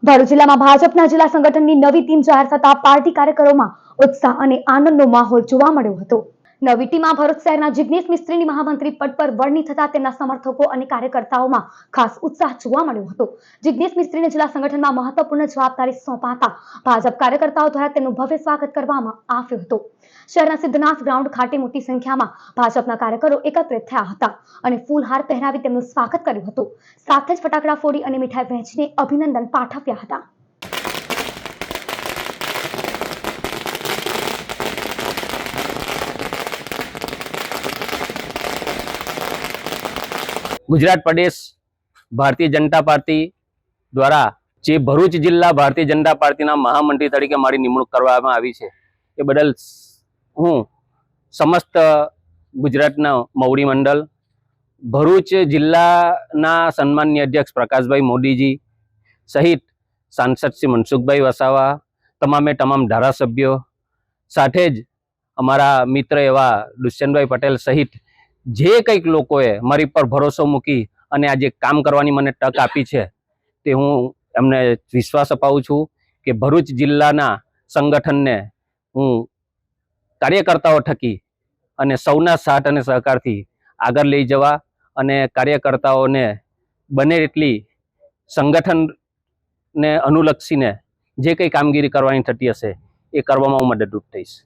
ભરૂચ જિલ્લામાં ભાજપના જિલ્લા સંગઠનની નવી ટીમ જાહેર થતા પાર્ટી કાર્યકરોમાં ઉત્સાહ અને આનંદનો માહોલ જોવા મળ્યો હતો। નવી ટીમમાં ભરૂચ શહેરના જિગ્નેશ મિસ્ત્રીની મહામંત્રી પદ પર વરણી થતા તેમના સમર્થકો અને કાર્યકર્તાઓમાં ખાસ ઉત્સાહ જોવા મળ્યો હતો। જિગ્નેશ મિસ્ત્રીને જિલ્લા સંગઠનમાં મહત્વપૂર્ણ જવાબદારી સોંપાતા ભાજપ કાર્યકર્તાઓ દ્વારા તેમનું ભવ્ય સ્વાગત કરવામાં આવ્યું હતું। શહેરના સિદ્ધનાથ ગ્રાઉન્ડ ખાતે મોટી સંખ્યામાં ભાજપના કાર્યકરો એકત્રિત થયા હતા અને ફૂલહાર પહેરાવી તેમનું સ્વાગત કર્યું હતું। સાથે જ ફટાકડા ફોડી અને મીઠાઈ વહેંચીને અભિનંદન પાઠવ્યા હતા। गुजरात प्रदेश भारतीय जनता पार्टी द्वारा जे भरूच जिल्ला भारतीय जनता पार्टी महामंत्री तरीके मारी निमणूक करवामां आवी छे ए बदल हूँ समस्त गुजरातना मवड़ी मंडल भरूच जिल्लाना सन्मान्य अध्यक्ष प्रकाशभाई मोदीजी सहित सांसद श्री मनसुखभाई वसावा तमामे तमाम धारासभ्यों साथे ज अमारा मित्र एवा दुष्यंतभाई पटेल सहित जे कंईक लोकोए मारी पर भरोसो मूकी अने आज काम करवानी मने तक आपी छे ते हूँ एमने विश्वास अपावुं छुं के भरूच जिल्लाना संगठनने हूँ कार्यकर्ताओ थकी अने सौना साथ अने सहकारथी आगळ लई जवा अने कार्यकर्ताओने बने एटली संगठनने अनुलक्षीने जे कंई कामगीरी करवानी थती हशे ए करवामां हूँ मददरूप थईश।